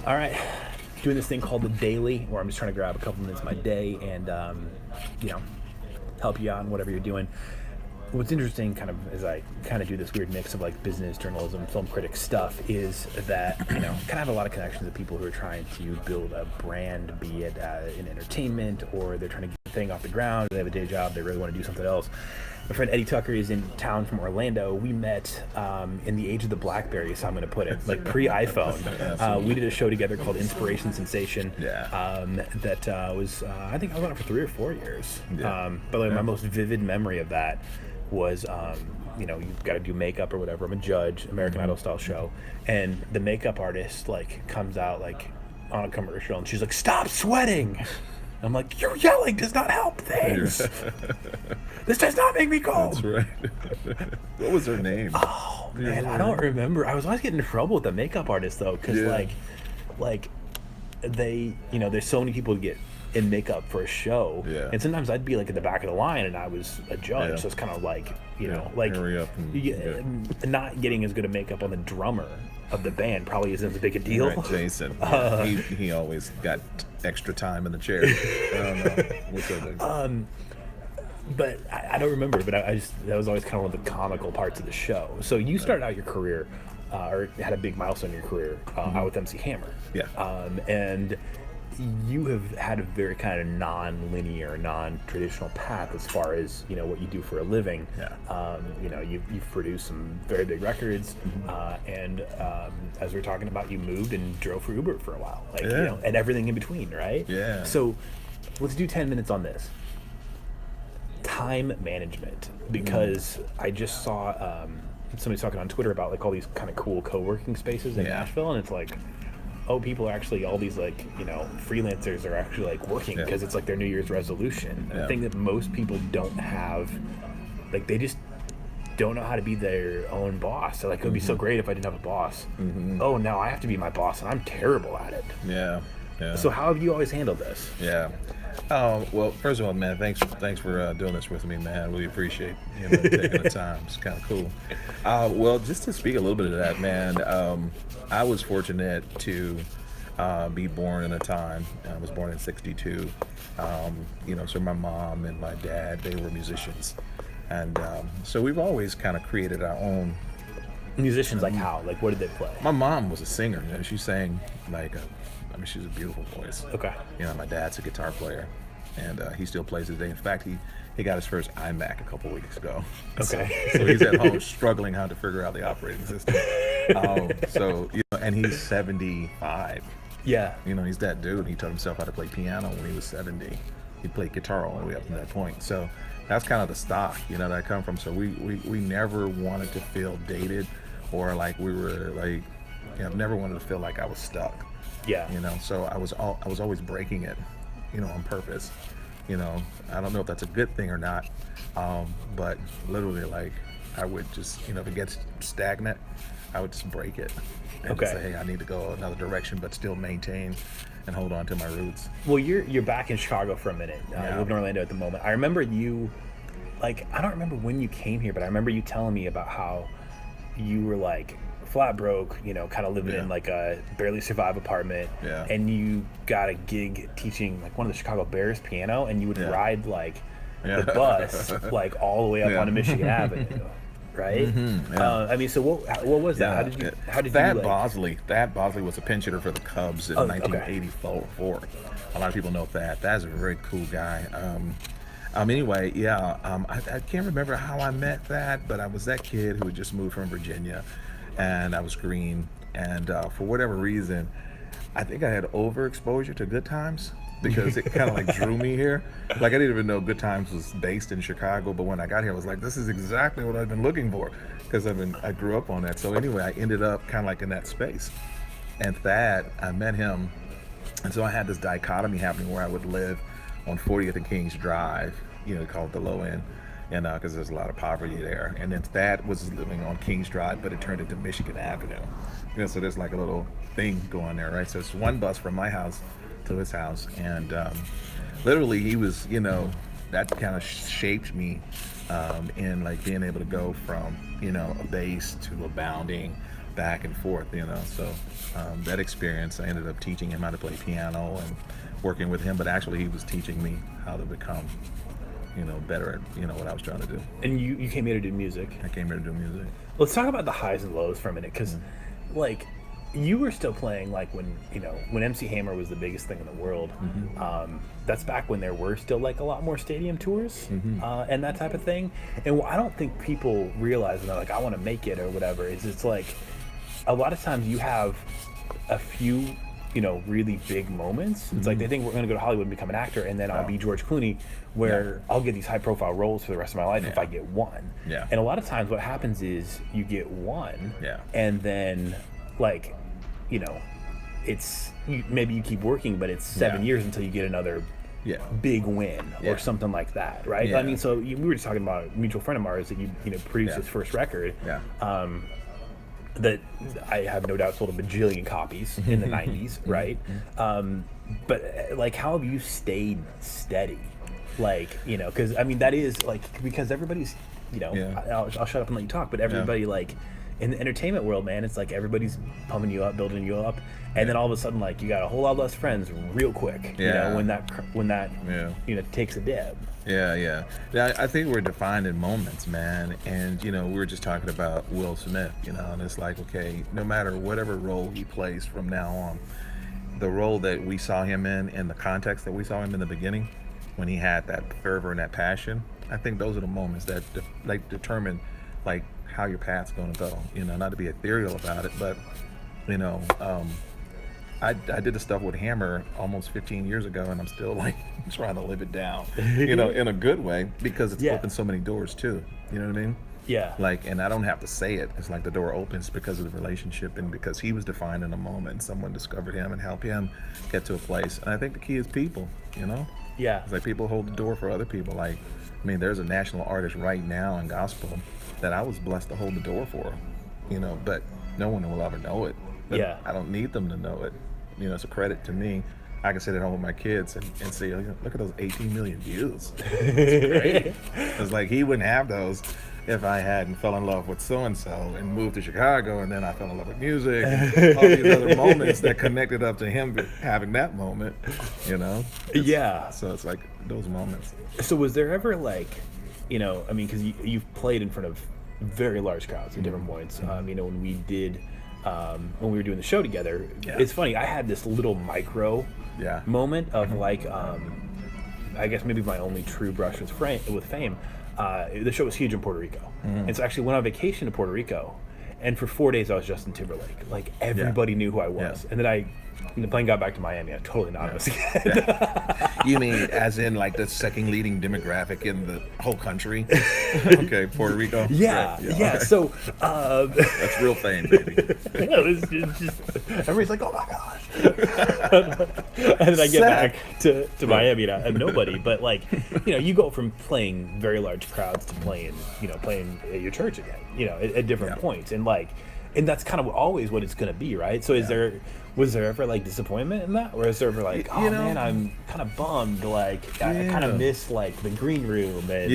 All right, doing this thing called the daily, where I'm just trying to grab a couple minutes of my day and you know help you out in whatever you're doing. What's interesting, kind of, as I kind of do this weird mix of like business, journalism, film critic stuff, is that kind of have a lot of connections with people who are trying to build a brand, be it in entertainment, or they're trying to get the thing off the ground. They have a day job, they really want to do something else. My friend Eddie Tucker is in town from Orlando. We met in the age of the BlackBerry, so I'm going to put it, like pre-iPhone. We did a show together called Inspiration Sensation. That was, I think I was on it for 3 or 4 years. But my most vivid memory of that was, you've got to do makeup or whatever. I'm a judge, American Idol style show. And the makeup artist, comes out, on a commercial, and she's like, "Stop sweating." I'm like, "Your yelling does not help things. This does not make me cold." That's right. What was her name? Oh, man, I don't remember. I was always getting in trouble with the makeup artist, though, because, they, there's so many people who get in makeup for a show. And sometimes I'd be, at the back of the line, and I was a judge, so it's kind of hurry up and not getting as good a makeup on the drummer of the band probably isn't as big a deal. Right, Jason. He always got extra time in the chair. I don't know. What's that thing? But I don't remember, but that was always kind of one of the comical parts of the show. So you started out your career, or had a big milestone in your career, out with MC Hammer. And you have had a very kind of non-linear, non-traditional path as far as what you do for a living. You've produced some very big records, and as we were talking about, you moved and drove for Uber for a while, and everything in between, right? So let's do 10 minutes on this. Time management, because I just saw somebody talking on Twitter about all these kind of cool co-working spaces in Nashville, and it's like, oh, people are actually, all these freelancers are actually working because it's their New Year's resolution. The thing that most people don't have, they just don't know how to be their own boss. So it would be so great if I didn't have a boss. Oh, now I have to be my boss, and I'm terrible at it. So how have you always handled this? Well, first of all, man, thanks for doing this with me, man. Really appreciate taking the time. It's kind of cool. Well, just to speak a little bit of that, man, I was fortunate to be born in a time. I was born in '62. So my mom and my dad, they were musicians, and so we've always kind of created our own. Musicians, how? What did they play? My mom was a singer. She sang she's a beautiful voice. Okay. My dad's a guitar player, and he still plays today. In fact, he got his first iMac a couple weeks ago. Okay. So he's at home struggling how to figure out the operating system. And he's 75. He's that dude. He taught himself how to play piano when he was 70. He played guitar all the way up to that point. So that's kind of the stock, that I come from. So we never wanted to feel dated, or we were I've never wanted to feel like I was stuck. So I was always breaking it, on purpose. I don't know if that's a good thing or not, but literally, I would just, if it gets stagnant, I would just break it and just say, hey, I need to go another direction, but still maintain and hold on to my roots. Well, you're back in Chicago for a minute. You live in Orlando at the moment. I remember you, I don't remember when you came here, but I remember you telling me about how you were flat broke, kind of living in a barely survive apartment, and you got a gig teaching one of the Chicago Bears piano, and you would ride the bus all the way up onto Michigan Avenue, right? So what was that? How did Thad Bosley? Thad Bosley was a pinch hitter for the Cubs in 1984. A lot of people know that. That's a very cool guy. I can't remember how I met that, but I was that kid who had just moved from Virginia. And I was green, and for whatever reason, I think I had overexposure to Good Times, because it kind of drew me here. I didn't even know Good Times was based in Chicago, but when I got here, I was like, this is exactly what I've been looking for, because I grew up on that. So anyway, I ended up kind of in that space. And Thad, I met him, and so I had this dichotomy happening where I would live on 40th and Kings Drive, called the low end. And because there's a lot of poverty there, and then Thad was living on Kings Drive, but it turned into Michigan Avenue. So there's a little thing going there, right? So it's one bus from my house to his house, and literally he was, that kind of shaped me in being able to go from a bass to abounding, back and forth, So that experience, I ended up teaching him how to play piano and working with him, but actually he was teaching me how to become, better at, what I was trying to do. And you came here to do music. I came here to do music. Let's talk about the highs and lows for a minute, because like you were still playing like when MC Hammer was the biggest thing in the world. That's back when there were still like a lot more stadium tours and that type of thing. And I don't think people realize, and they're like, I want to make it or whatever. It's like a lot of times you have a few really big moments. It's like they think we're going to go to Hollywood and become an actor, and then I'll be George Clooney, where I'll get these high profile roles for the rest of my life if I get one. And a lot of times what happens is you get one and then like, it's maybe you keep working, but it's 7 years until you get another big win or something like that, right? I mean, so we were just talking about a mutual friend of ours that produced his first record. That I have no doubt sold a bajillion copies in the 90s, right? But like, how have you stayed steady? Like, because I mean, that is like, because everybody's, I'll shut up and let you talk, but everybody like in the entertainment world, man, it's like everybody's pumping you up, building you up, and then all of a sudden, like, you got a whole lot less friends real quick, when that takes a dip. Yeah, I think we're defined in moments, man. And, we were just talking about Will Smith, and it's like, okay, no matter whatever role he plays from now on, the role that we saw him in and the context that we saw him in the beginning, when he had that fervor and that passion, I think those are the moments that determine like how your path's going to go, not to be ethereal about it, but, I did the stuff with Hammer almost 15 years ago, and I'm still like trying to live it down, in a good way, because it's opened so many doors too. You know what I mean? Yeah. Like, and I don't have to say it. It's like the door opens because of the relationship and because he was defined in a moment. Someone discovered him and helped him get to a place. And I think the key is people. Yeah. It's like people hold the door for other people. Like, I mean, there's a national artist right now in gospel that I was blessed to hold the door for. But no one will ever know it. But I don't need them to know it. It's a credit to me. I can sit at home with my kids and say, look at those 18 million views. It's great. It's like he wouldn't have those if I hadn't fell in love with so-and-so and moved to Chicago, and then I fell in love with music and all these other moments that connected up to him having that moment, So it's like those moments. So was there ever like, I mean, because you've played in front of very large crowds at different points. When we did... when we were doing the show together, it's funny, I had this little micro moment of like, I guess maybe my only true brush with fame. The show was huge in Puerto Rico. And so I actually went on vacation to Puerto Rico, and for 4 days I was Justin Timberlake. Like, everybody knew who I was. And then the plane got back to Miami, I'm totally anonymous again. You mean as in like the second leading demographic in the whole country? Okay, Puerto Rico. Yeah. Okay. So that's real fame, baby. It's just, everybody's like, oh my gosh. And then I get back to Miami and I have nobody. But like, you go from playing very large crowds to playing at your church again, at different points, and like, and that's kind of always what it's going to be, right? So was there ever like disappointment in that, or is there ever like, oh man, I'm kind of bummed, like I kind of miss like the green room and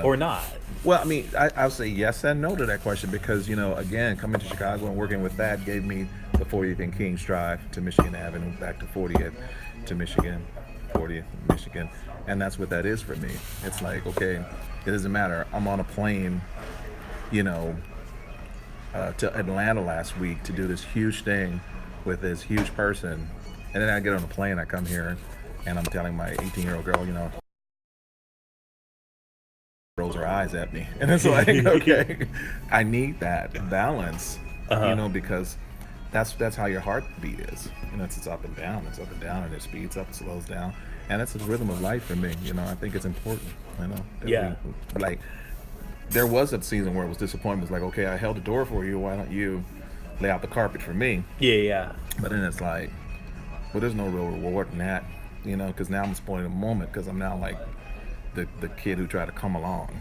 or not? Well, I mean, I'll say yes and no to that question, because again, coming to Chicago and working with that gave me the 40th and Kings Drive to Michigan Avenue, back to 40th to Michigan, 40th Michigan, and that's what that is for me. It's like, okay, it doesn't matter. I'm on a plane, to Atlanta last week to do this huge thing with this huge person, and then I get on a plane, I come here, and I'm telling my 18-year-old girl, rolls her eyes at me, and it's like, okay, I need that balance, because that's how your heartbeat is. It's up and down, and it speeds up, it slows down, and that's the rhythm of life for me. I think it's important. Like, there was a season where it was disappointment. It was like, okay, I held the door for you, why don't you lay out the carpet for me? Yeah. But then it's like, well, there's no real reward in that, because now I'm spoiling the moment, because I'm now like the kid who tried to come along.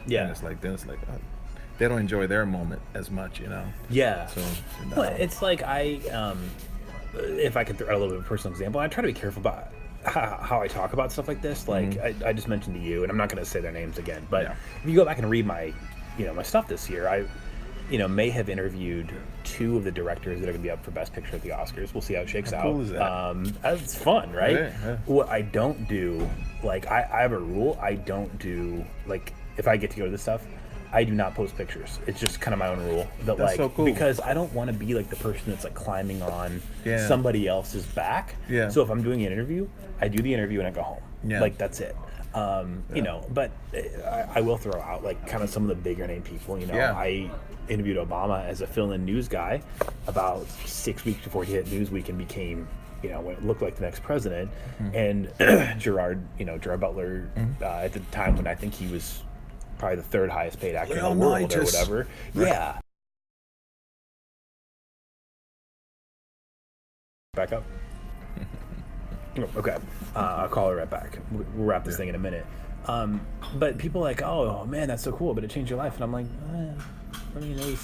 Yeah. And it's like, they don't enjoy their moment as much, Yeah. So, Well, it's like if I could throw out a little bit of a personal example, I try to be careful about how I talk about stuff like this. Like, I just mentioned to you, and I'm not going to say their names again, but if you go back and read my my stuff this year, may have interviewed 2 of the directors that are going to be up for Best Picture at the Oscars. We'll see how it shakes out. Cool is that? That's fun, right? Yeah. What I don't do, like, I have a rule. I don't do, like, if I get to go to this stuff, I do not post pictures. It's just kind of my own rule. That, That's like, so cool. Because I don't want to be like the person that's like climbing on somebody else's back. Yeah. So if I'm doing an interview, I do the interview and I go home. Yeah. Like, that's it. But I will throw out like kind of some of the bigger name people. I interviewed Obama as a fill-in news guy about 6 weeks before he hit Newsweek and became, when it looked like the next president. And Gerard Butler, at the time when I think he was probably the 3rd highest paid actor in the world or whatever. Right. Yeah. Back up. Okay. I'll call her right back. We'll wrap this thing in a minute. But people are like, oh man, that's so cool, but it changed your life. And I'm like, it was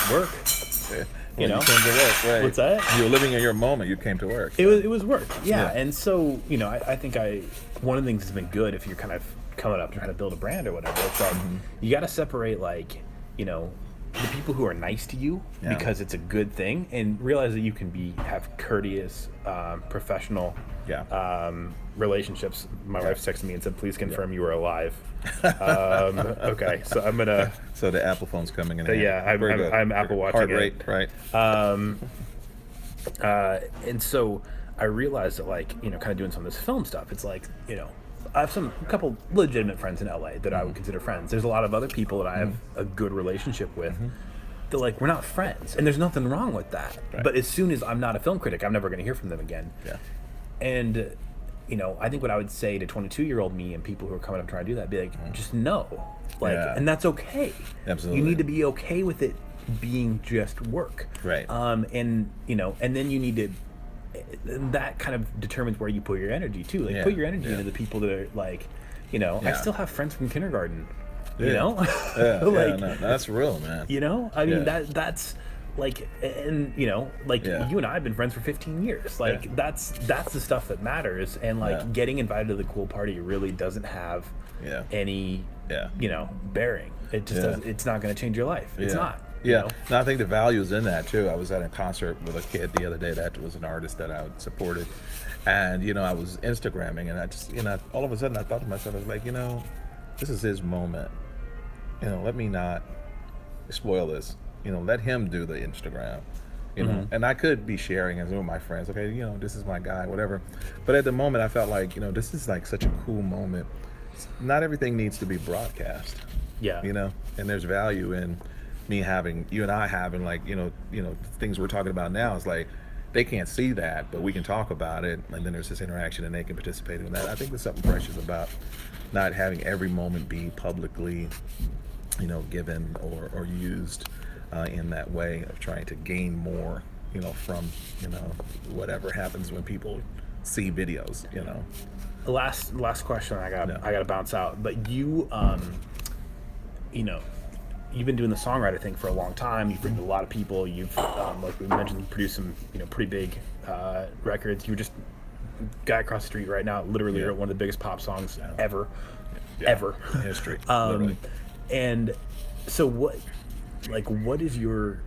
work. Yeah. You came to work, right? What's that? You were living in your moment. You came to work. It was work. Yeah. And so, I think one of the things that's been good if you're kind of coming up trying to build a brand or whatever, it's like you got to separate the people who are nice to you because it's a good thing, and realize that you can have courteous, professional relationships. My wife texted me and said, "Please confirm you are alive." Okay, so I'm gonna. So the Apple phone's coming in. I'm Apple Watching heart rate, right? And so I realized that, kind of doing some of this film stuff, it's like, I have a couple legitimate friends in LA that I would consider friends. There's a lot of other people that I have a good relationship with that, we're not friends, and there's nothing wrong with that. Right. But as soon as I'm not a film critic, I'm never going to hear from them again. Yeah. And, I think what I would say to 22-year-old me and people who are coming up trying to do that, be like, just know, and that's okay. Absolutely. You need to be okay with it being just work. Right. And then you need to. That kind of determines where you put your energy too. Put your energy into the people that are I still have friends from kindergarten. No, that's real, man. I mean that's and you and I have been friends for 15 years. That's the stuff that matters, and getting invited to the cool party really doesn't have any bearing. It just doesn't, it's not going to change your life. It's not. Yeah, no, I think the value is in that too. I was at a concert with a kid the other day that was an artist that I supported, and I was Instagramming, and I just all of a sudden I thought to myself, I was like, this is his moment. Let me not spoil this. Let him do the Instagram. And I could be sharing as with my friends. Okay, this is my guy, whatever. But at the moment, I felt like this is like such a cool moment. Not everything needs to be broadcast. Yeah. And there's value in you and I having things we're talking about now. Is like they can't see that, but we can talk about it, and then there's this interaction and they can participate in that. I think there's something precious about not having every moment be publicly given or used in that way of trying to gain more from whatever happens when people see videos. The last question I got to bounce out, but you've been doing the songwriter thing for a long time. You've written to a lot of people. You've, like we mentioned, produced some, pretty big records. You're just guy across the street right now. Literally wrote one of the biggest pop songs ever in history. And so what is your?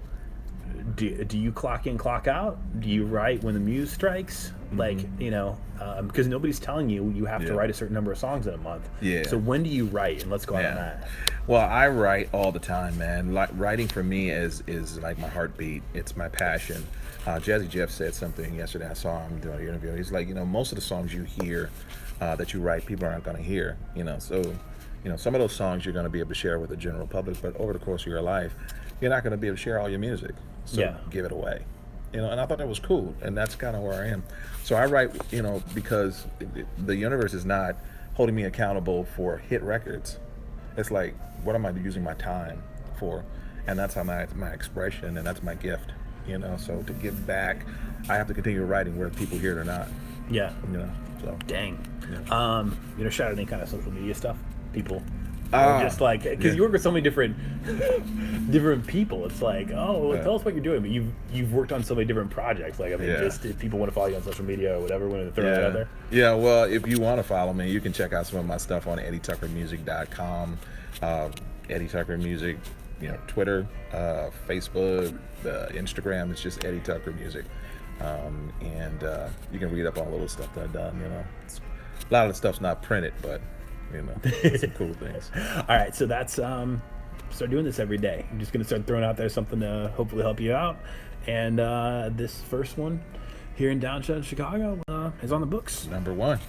Do you clock in, clock out? Do you write when the muse strikes? Because nobody's telling you have to write a certain number of songs in a month. Yeah. So when do you write? And let's go out on that. Well, I write all the time, man. Writing for me is like my heartbeat. It's my passion. Jazzy Jeff said something yesterday. I saw him doing an interview. He's like, most of the songs you hear that you write, people aren't going to hear. So, some of those songs you're going to be able to share with the general public, but over the course of your life, you're not going to be able to share all your music. So give it away. And I thought that was cool, and that's kind of where I am. So I write, because the universe is not holding me accountable for hit records. It's like, what am I using my time for? And that's how my expression, and that's my gift. So to give back, I have to continue writing whether people hear it or not. Yeah. So. Dang. Yeah. Shout out any kind of social media stuff, people. Just because you work with so many different people, it's like, tell us what you're doing. But you've worked on so many different projects. Just if people want to follow you on social media or whatever, want to throw it out there. Yeah, well, if you want to follow me, you can check out some of my stuff on eddytuckermusic.com. Eddie Tucker Music, Twitter, Facebook, Instagram. It's just Eddie Tucker Music. And you can read up on all the stuff that I've done. A lot of the stuff's not printed, but some cool things. All right, so that's start doing this every day. I'm just gonna start throwing out there something to hopefully help you out. And this first one here in downtown Chicago is on the books. #1.